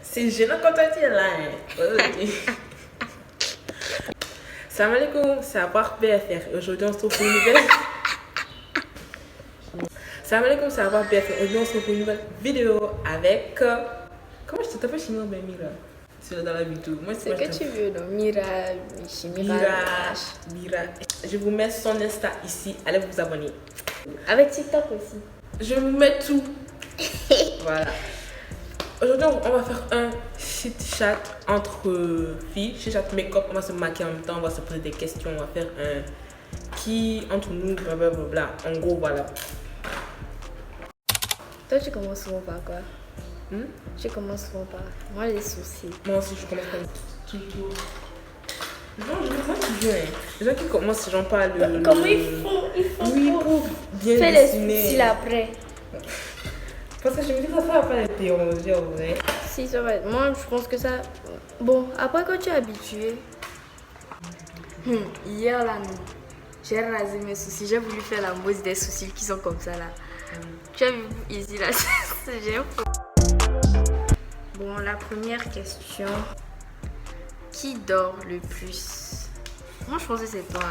C'est gênant quand tu es là. Hein. Salam alaikum, c'est Abar BFR. Aujourd'hui, on se trouve pour une nouvelle. Salam alaikum, c'est Abar BFR. Aujourd'hui, on se trouve pour une nouvelle vidéo avec. Comment je t'appelle chez moi, ben Mira? C'est dans la vidéo. Moi, c'est que tu veux, non? Mira. Je vous mets son Insta ici. Allez vous abonner. Avec TikTok aussi. Je vous mets tout. Voilà. Aujourd'hui, on va faire un chit chat entre filles, chit chat make-up. On va se maquiller en même temps, on va se poser des questions, on va faire un qui entre nous, blablabla. En gros, voilà. Toi, tu commences souvent par quoi? Tu commences souvent par moi, les sourcils. Moi aussi, je commence par tout. Non, je vois pas qui vient. Les gens qui commencent, j'en parle. Comment ils font? Oui, pour bien fais dessiner. Les sourcils après. Parce que je me dis que ça va pas être déranger en vrai. Si, ça va être. Moi, je pense que ça. Bon, après, quand tu es habitué. Hier, là, non. J'ai rasé mes sourcils. J'ai voulu faire la mousse des sourcils qui sont comme ça, là. Tu as vu ici, là. C'est génial. Bon, la première question. Qui dort le plus? Moi, je pense que c'est toi.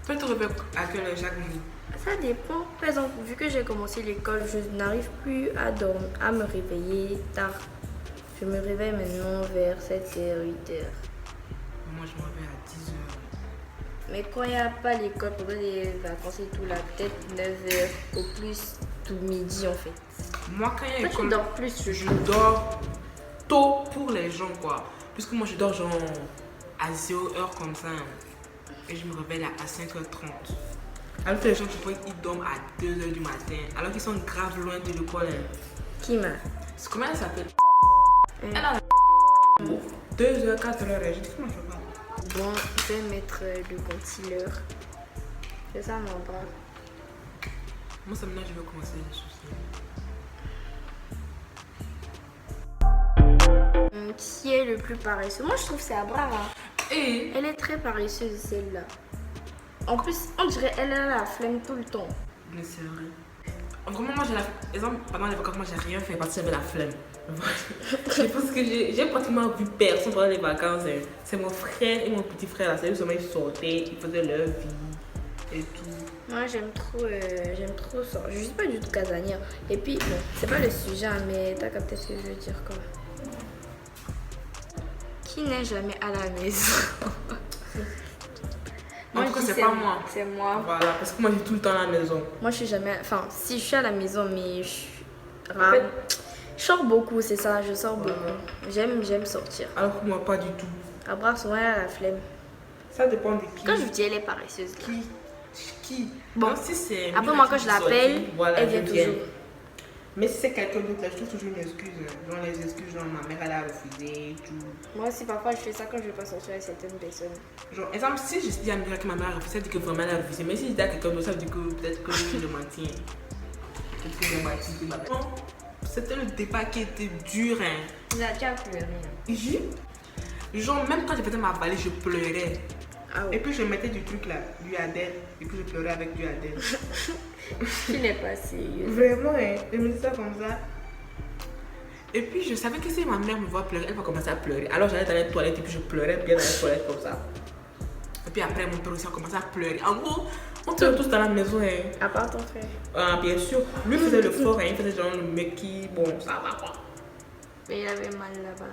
Toi, tu réveilles à quelle heure chaque nuit? Ça dépend. Par exemple, vu que j'ai commencé l'école, je n'arrive plus à dormir, à me réveiller tard. Je me réveille maintenant vers 7h, 8h. Moi, je me réveille à 10h. Mais quand il n'y a pas l'école, pendant les vacances et tout, là, peut-être 9h, au plus, tout midi en fait. Moi, quand il y a l'école, tu dors plus, je dors tôt pour les gens, quoi. Puisque moi, je dors genre à 0h comme ça. Et je me réveille à 5h30. Alors que les gens, tu vois, ils dorment à 2h du matin. Alors qu'ils sont grave loin de l'école. Qui m'a? Comment elle s'appelle? Elle a 2h, 4h. Je dis comment je vais pas. Bon, je vais mettre le concealer. C'est ça mon bras. Moi, ça maintenant, je vais commencer les soucis. Qui est le plus paresseux? Moi, je trouve que c'est Abra. Et elle est très paresseuse, celle-là. En plus, on dirait qu'elle a la flemme tout le temps. Mais c'est vrai. Vraiment, moi, j'ai la flemme. Exemple, pendant les vacances, moi, j'ai rien fait parce que j'avais la flemme. Je pense que j'ai pratiquement vu personne pendant les vacances. C'est mon frère et mon petit frère. Là, c'est justement, ils sortaient, ils faisaient leur vie et tout. Moi, j'aime trop ça. Je suis pas du tout casanière. Et puis, bon, c'est pas le sujet, mais t'as capté ce que je veux dire, quoi. Qui n'est jamais à la maison? En tout cas, c'est pas moi. C'est moi. Voilà, parce que moi, je suis tout le temps à la maison. Moi, je suis jamais. Enfin, si je suis à la maison, mais je suis rare. En fait, je sors beaucoup, c'est ça. Je sors beaucoup. J'aime sortir. Alors que moi, pas du tout. Abra, souvent, elle a la flemme. Ça dépend de qui. Quand je vous dis, elle est paresseuse. Là. Qui? Bon, non, si c'est. Après, moi, quand je l'appelle, voilà, elle vient toujours. Mais si c'est quelqu'un d'autre, là, je trouve toujours une excuse. Genre les excuses, genre ma mère, elle a refusé, tout. Moi aussi, parfois, je fais ça quand je vais pas sortir avec certaines personnes. Genre, exemple, si je dis à Mira que ma mère a refusé, ça dit que vraiment elle a refusé. Mais si je dis à quelqu'un d'autre, ça veut dire que peut-être que je mentis. Peut-être que je mentis. C'était le débat qui était dur, hein. Tu as pleuré. Genre, même quand je faisais ma valise, je pleurais. Ah ouais. Et puis je mettais du truc là, du Adèle. Et puis je pleurais avec du Adèle. Tu n'es pas sérieux. Vraiment, hein. Je me dis ça comme ça. Et puis je savais que si ma mère me voit pleurer, elle va commencer à pleurer. Alors j'allais dans les toilettes et puis je pleurais bien dans les toilettes comme ça. Et puis après mon père aussi a commencé à pleurer. En gros, on pleure tous dans la maison. Hein. À part ton frère. Ah, bien sûr. Lui faisait le fort, hein. Il faisait genre le mec qui, bon, ça va quoi. Mais il avait mal là-bas.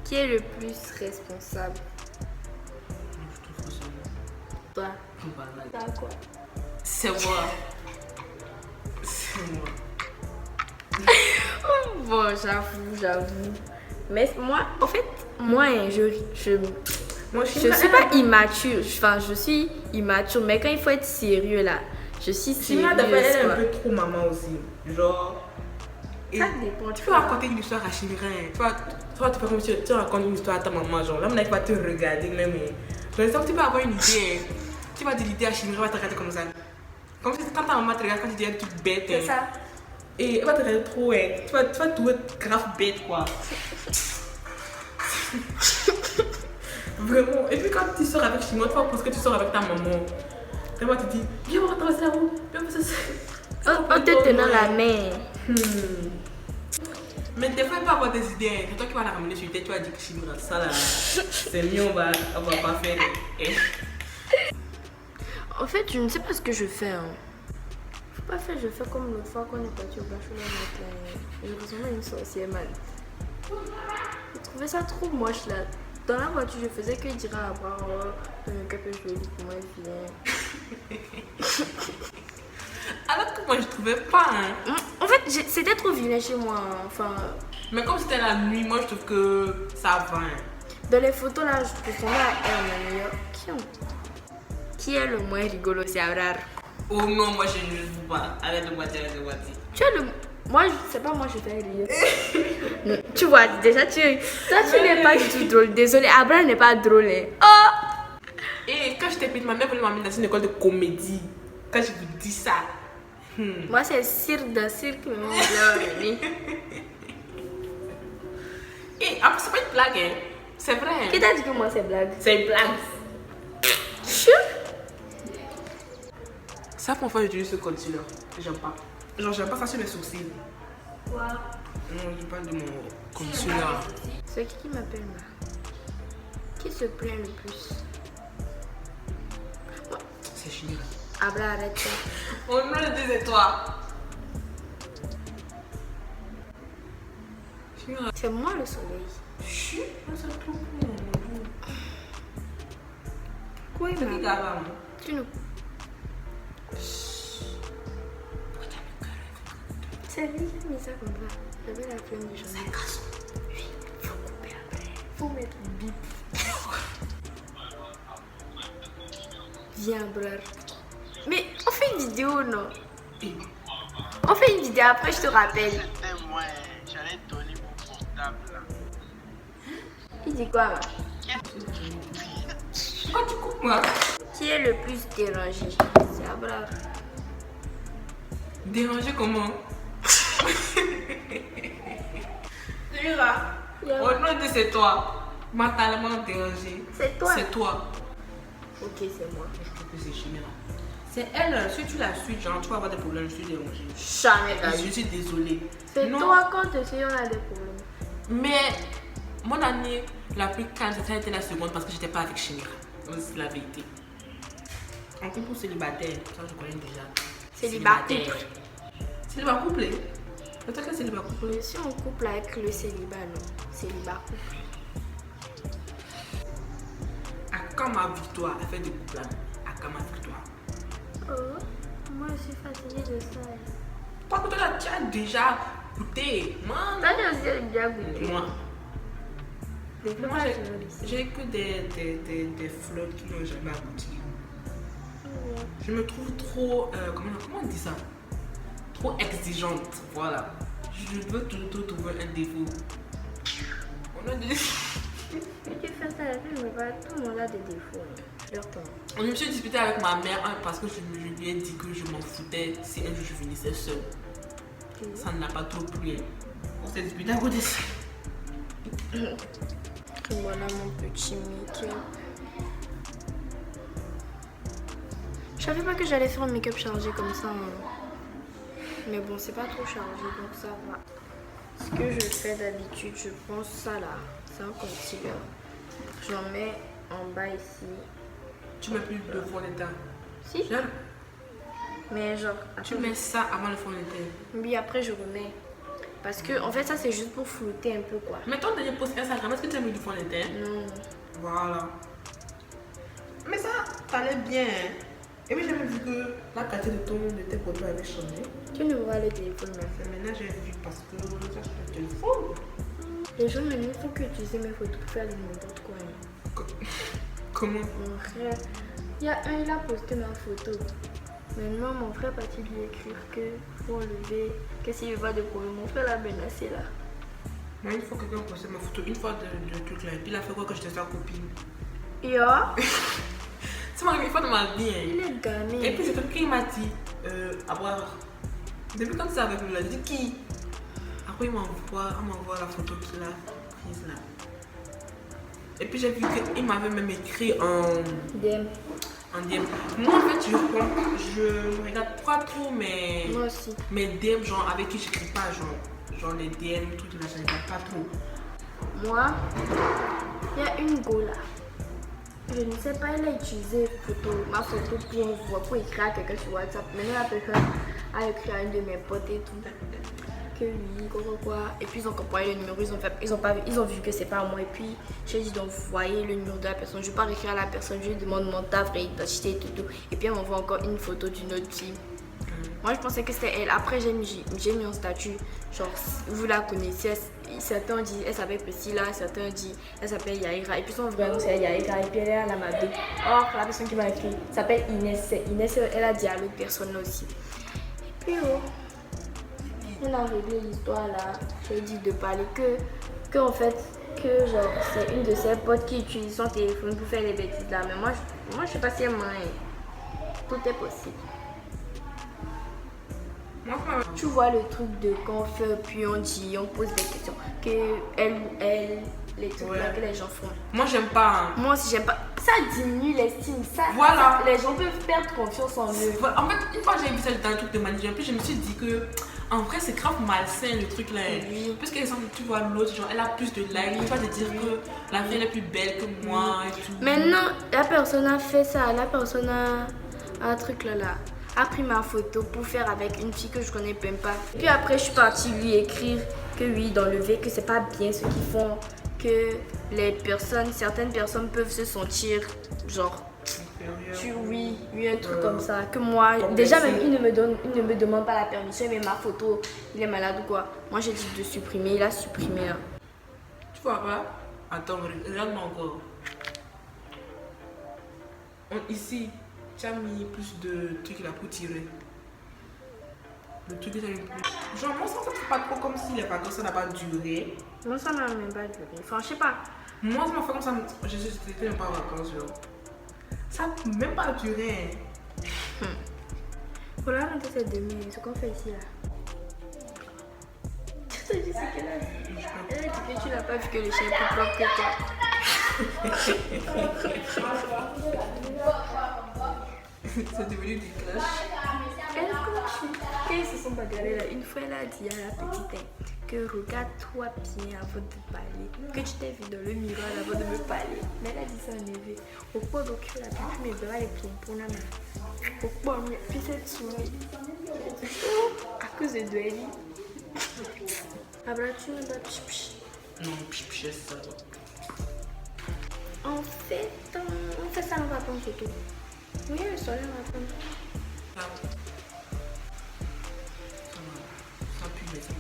Qui est le plus responsable? Je trouve que c'est moi. Toi. Voilà. Quoi? C'est moi. C'est moi. Bon, j'avoue. Mais moi, en fait, moi, je suis pas immature. Enfin, je suis immature, mais quand il faut être sérieux là, je suis sérieuse. Elle est un peu trop maman aussi. Genre. Ça dépend. Tu peux raconter une histoire à Chimira. Toi, tu fais comme si tu racontes une histoire à ta maman. Genre, là, maintenant, il va te regarder même. Genre, tu peux avoir une idée. Tu vas dire l'idée à Chimira, elle va te regarder comme ça. Comme si quand ta maman te regarde, quand tu dis un truc bête. C'est ça. Et elle va te regarder trop. Tu vas tout être grave bête, quoi. Vraiment. Et puis, quand tu sors avec Chimira, tu vas penser que tu sors avec ta maman. Elle va te dire, viens voir ton cerveau. Viens voir ça. En te tenant la main. Mais des fois, il peut avoir des idées. C'est toi qui vas la ramener sur tête, tu vas dire que Chimera, ça là, c'est mieux, on va pas faire. En fait, je ne sais pas ce que je fais. Hein. Faut pas faire, je fais comme l'autre fois qu'on est parti au bachelor avec je ressemblais à une sorcière, man. Je trouvais ça trop moche là. Dans la voiture, je faisais que dire à Abraham, oh, ton make-up est joli pour moi, viens. Alors que moi, je trouvais pas. Hein. En fait, c'était trop vilain chez moi. Enfin. Mais comme c'était la nuit, moi, je trouve que ça va. Hein. Dans les photos là, je ressemblais à elle, ma meilleure. Qui est le moins rigolo, c'est Abrar. Oh non, moi, je ne joue pas. Arrête de boiter, Tu es le. Moi, je sais pas, moi, je fais rire. Tu vois, déjà, tu n'es pas du tout drôle. Désolée, Abrar n'est pas drôle. Hein. Oh! Et quand j'étais petite, ma mère voulait m'amener dans une école de comédie. Quand je vous dis ça. Moi, c'est cirque de cirque, mais moi, je l'ai Et après, c'est pas une blague, hein. C'est vrai. Hein. Qui t'a dit que moi, c'est blague? C'est une blague. Chou! Ça, pour fois, j'utilise ce concealer. J'aime pas. Genre, j'aime pas ça sur mes sourcils. Quoi? Non, je parle de mon concealer. C'est qui m'appelle là? Qui se plaint le plus? C'est Chimera. Abra, arrête ça. Oh non, c'est toi. C'est moi le soleil. Chut, ça trop cool. Quoi, il C'est qui Gaba? Tu nous. C'est lui qui a mis ça comme ça. J'avais la flemme du journée. Oui, faut couper après. Faut mettre un bip. Viens, brother. Mais on fait une vidéo, non? On fait une vidéo, après je te rappelle. C'était moi, j'allais donner mon portable là. Il dit quoi, là? Pourquoi tu coupes moi? Qui est le plus dérangé? C'est Abrar. Dérangé comment? Chimera. Oh non, c'est toi. Mentalement dérangé. C'est toi. C'est toi. Ok, c'est moi. Je trouve que c'est Chimera. C'est elle, si tu la suis, genre, tu vas avoir des problèmes, je suis dérangée. Jamais Je suis désolée. C'est Non. toi quand tu sais, on a des problèmes. Mais mon année la plus calme, ça a été la seconde parce que j'étais pas avec Chimera. C'est la vérité. En couple ou célibataire, ça je connais déjà. Célibat Célibat couple. C'est toi qui es célibat couple. Je suis en couple avec le célibat, non? Célibat couple. À quand ma victoire? Elle fait des couples là. À quand ma victoire? Oh, moi je suis fatiguée de ça. Toi, que toi, tu as déjà goûté. Moi, Toi, tu as déjà goûté. moi, Des fois, moi je j'ai que des flottes qui n'ont jamais abouti. Je me trouve trop, comment on dit ça? Trop exigeante, voilà. Je veux tout trouver un défaut. On a des... Tu fais ça, la vie, mais pas tout le monde a des défauts. Je me suis disputée avec ma mère parce que je lui ai dit que je m'en foutais si un jour je finissais seule. Ça ne l'a pas trop plu. On s'est disputé à côté de ça. Voilà mon petit make-up. Je savais pas que j'allais faire un make-up chargé comme ça. Hein. Mais bon, c'est pas trop chargé, donc ça va. Ce que je fais d'habitude, je prends ça là. C'est un concealer. J'en mets en bas ici. Tu mets plus de fond de teint. Si. J'aime. Mais genre. Tu mets ça avant le fond de teint. Oui, après je remets. Parce que en fait, ça c'est juste pour flouter un peu quoi. Mais ton dernier post Instagram, est-ce que tu as mis du fond de teint? Non. Voilà. Mais ça, t'allais bien. Et puis j'avais vu que la qualité de tes photos avait changé. Tu ne vois le téléphone même. Mais maintenant j'ai vu parce que ça sur le téléphone. Les gens maintenant, il faut que tu utilises mes photos pour faire n'importe quoi. Hein. Comment? Mon frère, il y a un, il a posté ma photo. Maintenant, mon frère est parti lui écrire que faut enlever, que s'il veut pas de problème. Mon frère l'a menacé là. Moi, une fois que quelqu'un a posté ma photo, une fois de truc là, et puis il a fait quoi que j'étais sa copine. Yo, C'est ma fois de ma vie. Hein. il est gamin. Et puis c'est quelqu'un qui m'a dit, à boire. Depuis quand tu es avec nous, il a dit qui? Après il m'envoie la photo qu'il a prise là. Et puis j'ai vu qu'il m'avait même écrit DM. en DM. Moi, en fait, je ne regarde pas trop Moi aussi. mes DM, genre avec qui je n'écris pas, genre les DM, trucs là, je ne regarde pas trop. Moi, il y a une go là. Je ne sais pas, elle a utilisé ma photo pour écrire à quelqu'un sur WhatsApp. Maintenant, la personne a écrit à une de mes potes et tout. Que oui, quoi. Et puis ils ont comparé le numéro, ils ont vu que c'est pas moi. Et puis j'ai dit d'envoyer le numéro de la personne. Je vais pas écrire à la personne, je lui demande mon ta vraie identité et tout. Et puis elle m'envoie encore une photo d'une autre fille. Moi je pensais que c'était elle. Après j'ai mis un statut, genre vous la connaissez. Certains disent elle s'appelle Priscilla, certains disent elle s'appelle Yaira. Et puis son vrai nom c'est Yaira. Et puis elle est à la Mado. Or la personne qui m'a écrit s'appelle Inès. Inès elle a dit à l'autre personne aussi. Et puis on a réglé l'histoire là. J'ai dit de parler que en fait que genre c'est une de ses potes qui utilise son téléphone pour faire les bêtises là. Mais moi je sais pas si elle ment. Tout est possible. Tu vois le truc de quand on fait puis on dit, on pose des questions que les trucs là que les gens font. Moi j'aime pas. Moi aussi j'aime pas. Ça diminue l'estime. Voilà. Les gens peuvent perdre confiance en eux. En fait, une fois j'ai vu ça dans un truc de manager, puis je me suis dit que en vrai c'est grave malsain le truc là. Oui. Parce que exemple, tu vois l'autre, genre elle a plus de likes, tu vas te dire que la vie elle est plus belle que moi et tout. Maintenant, la personne a fait ça, la personne a un truc là a pris ma photo pour faire avec une fille que je connais même pas. Puis après, je suis partie lui écrire que oui, dans le V, que c'est pas bien ce qu'ils font, que certaines personnes peuvent se sentir genre, oui, un truc comme ça. Que moi, déjà même, il ne me demande pas la permission, mais ma photo, il est malade ou quoi. Moi, j'ai dit de supprimer, il a supprimé. Hein. Tu vois pas? Attends, regarde-moi encore. Ici. Tu as mis plus de trucs là pour tirer. Le truc que tu as mis plus. Genre, moi, ça ne fait pas trop comme si les vacances n'a pas duré. Moi, ça n'a même pas duré. Enfin, je sais pas. Moi, ça m'a fait comme ça. J'étais même pas en vacances. Genre. Ça n'a même pas duré. Voilà, maintenant c'est demain. Ce qu'on fait ici là. Tu te dis c'est quelle heure? Elle a dit que tu n'as pas vu que le chien est plus propre que toi. C'est devenu des clashs. Quand ils se sont bagarrés là, une fois elle a dit à la petite que regarde-toi bien avant de parler. Que tu t'es vu dans le miroir avant de me parler. Mais elle a dit ça en éveil. Au point de cul là, puis mes bras les pompons là. Au point, puis cette souris. À cause de elle. Abra-tu me bats pich. Non, pich, c'est ça. En fait, on fait ça, on va prendre photo. Oui, le soleil, on va prendre. Ça pue, mais ça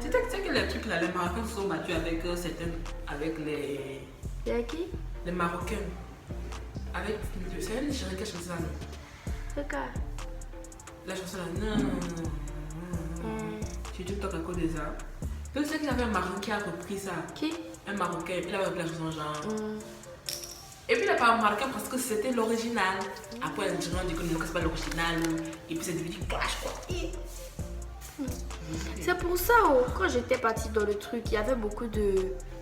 Tu sais que les trucs là, les Marocains se sont battus avec certains, avec les... C'est qui? Les Marocains. Avec... C'est elle, Nigérienne qui a chanté ça, non? C'est quoi? La chanson là, non. Sur TikTok à cause de ça. Donc c'est qu'il y avait un Marocain qui a repris ça. Qui? Un Marocain, il avait repris la chanson genre. Et puis il n'a pas remarqué parce que c'était l'original. Après les gens disent que non, c'est pas l'original. Et puis c'est devenu clash quoi. C'est pour ça, quand j'étais partie dans le truc, il y avait beaucoup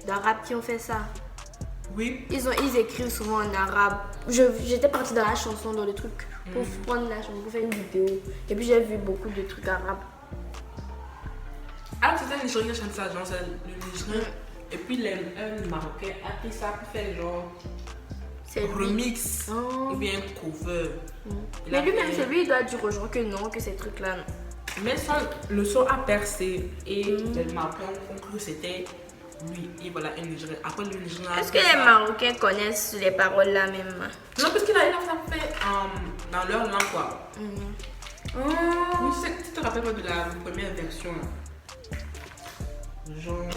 d'Arabes qui ont fait ça. Oui. Ils écrivent souvent en arabe. J'étais partie dans la chanson, dans le truc, pour prendre la chanson, pour faire une vidéo. Et puis j'ai vu beaucoup de trucs arabes. Alors c'était un Nigérien qui chante ça, genre c'est le Nigérien. Et puis un Marocain a pris ça pour faire genre remix ou bien cover. Mais lui-même, c'est lui, il doit dire aux gens que non, que ces trucs-là, non. Mais le son a percé et les Marocains ont cru que c'était lui. Et voilà, un Nigérien. Après le Nigérien. Est-ce que les Marocains connaissent les paroles là même? Non, parce qu'il a fait dans leur langue quoi. Oui, tu te rappelles pas de la première version là? Genre...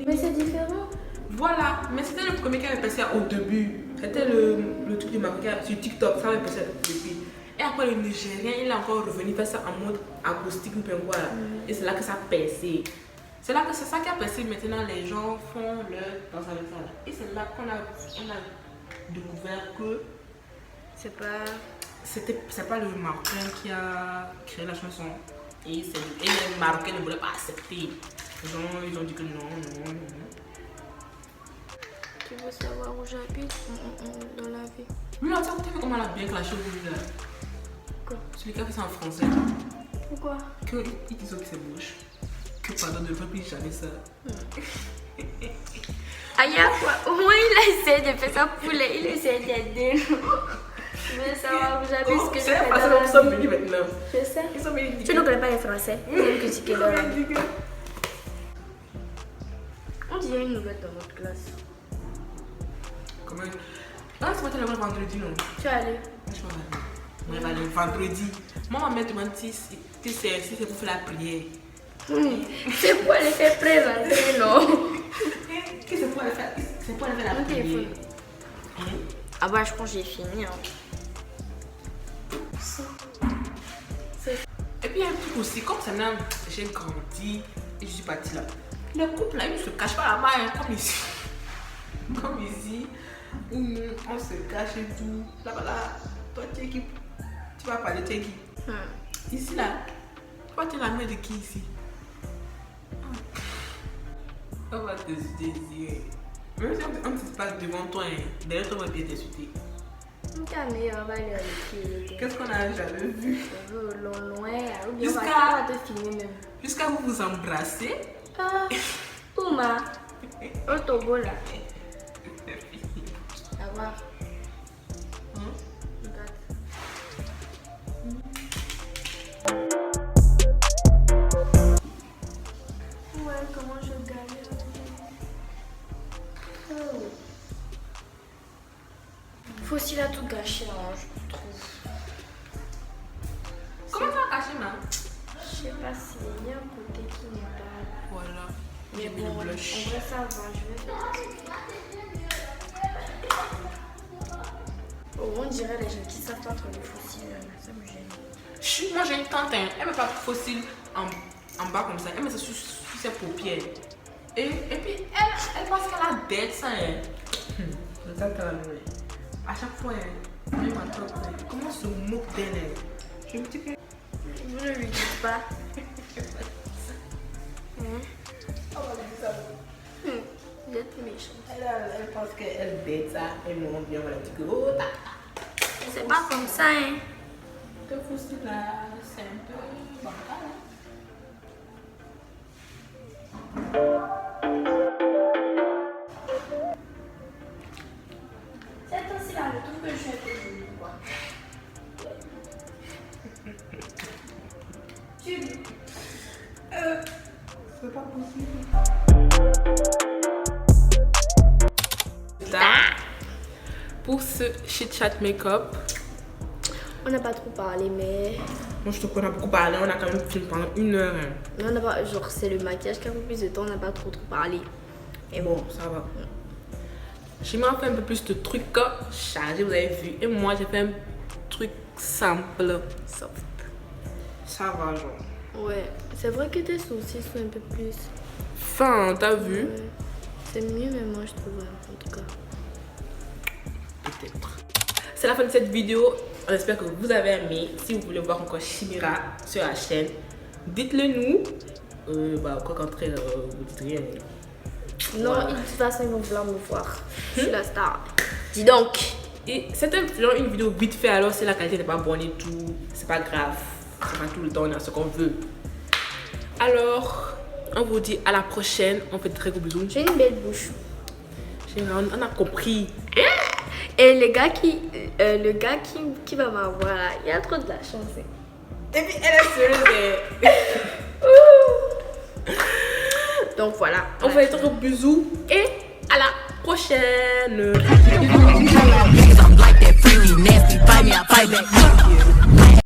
Mais c'est différent. Voilà, mais c'était le premier qui avait passé au début. C'était le truc du Marocain sur TikTok, ça avait passé au début. Et après le Nigérien, il est encore revenu faire ça en mode acoustique ou bien quoi là. Et c'est là que ça a percé. C'est ça qui a percé. Maintenant les gens font leur danse avec ça là. Et c'est là qu'on a découvert que c'est pas... c'est pas le Marocain qui a créé la chanson. Et les Marocains ne voulaient pas accepter. Ils ont dit que non. Tu veux savoir où j'habite dans la vie? Oui, non, tu as vu comment elle a bien clashé au bout là. Quoi? Celui qui a fait ça en français. Pourquoi? Ils disent que c'est moche. Que pardon, ne veux plus jamais ça. Aïe, quoi? Au moins, il essaie de faire ça pour les. Il essaie d'aider. Je veux savoir où j'habite, ce que je fais dans la vie. Ils sont venus maintenant. Je sais. Ils sont venus. Tu ne connais pas les Français. Ils ont critiqué leur langue. On dirait une nouvelle dans notre classe. Comment? Ah, c'est moi qui allais le vendredi, non? Tu es allé? Je vais aller. On va aller le vendredi. Moi, ma mère demande si c'est pour faire la prière. C'est pour aller faire présenter, non? C'est pour aller faire la prière. Ah bah, je pense que j'ai fini. Hein. Et puis il y a un truc aussi, comme ça maintenant j'ai grandi et je suis partie là. Les couples là, ils ne se cachent pas là-bas, hein, comme ici. Comme ici, où on se cache et tout. Là-bas là, toi tu es qui? Tu vas parler, tu es qui? Ici là, toi tu es la mère de qui ici? On va te désirer. Même si on ne se passe devant toi, hein, derrière toi on va bien t'insulter. Ta meilleure valeur de qui? Qu'est-ce qu'on a jamais vu? Loin, ou bien on va te filmer même. Jusqu'à vous embrasser. Ah, Ouma, au Togo là. À voir. Ouais, comment je gagne? Oh. Fossile a tout gâché, hein, je trouve. Comment ça a caché, ma? Je sais pas s'il y a un côté qui n'est pas. Voilà. Mais J'ai mis bon, le blush. on va savoir, je vais faire ça. Oh, on dirait les gens qui savent pas entre les fossiles, ça me gêne. Moi j'ai une tante, hein. Elle met pas de fossile en bas comme ça, elle met ça sur ses paupières. Et puis elle pense qu'elle a dette ça. Hein. Le temps qu'elle a loué. À chaque fois, hein, même à toi, comment on se moque d'elle? Hein. Je me dis que. Vous ne lui dites pas. Vous êtes méchant. Elle pense qu'elle dette ça et moi on vient voilà dire que oh ta. C'est pas comme ça, hein. Le fossile là, c'est un peu bancal. Hein. C'est aussi là, je trouve que je suis un peu jolie, quoi. Julie. C'est pas possible. Pour ce chit-chat make-up, On n'a pas trop parlé, mais. moi je trouve qu'on a beaucoup parlé, on a quand même filmé pendant 1 heure. Hein. On n'a pas. Genre, c'est le maquillage qui a pris plus de temps, on n'a pas trop parlé. Et bon, ça va. J'ai fait un peu plus de trucs chargés, vous avez vu. Et moi, j'ai fait un truc simple. Soft. Ça va, genre. Ouais, c'est vrai que tes sourcils sont un peu plus. Fin, t'as vu? Ouais. C'est mieux, mais moi je trouve, en tout cas. Peut-être. C'est la fin de cette vidéo. On espère que vous avez aimé. Si vous voulez voir encore Chimera sur la chaîne, dites-le nous. Quoi contraire, vous dites rien. Non, Voilà. de toute façon, ils vont vouloir me voir. Je suis la star. Dis donc. Et c'est une vidéo vite fait, alors si la qualité n'est pas bonne et tout, c'est pas grave. C'est pas tout le temps, on a ce qu'on veut. Alors, on vous dit à la prochaine. On fait de très gros bisous. J'ai une belle bouche. On a compris. Et le gars qui va m'avoir là, il y a trop de la chance. Hein. Et puis elle est sérieuse. Donc voilà. On fait de très gros bisous et à la prochaine. Niggas, I'm like that freaky, nasty, bite me, I bite back.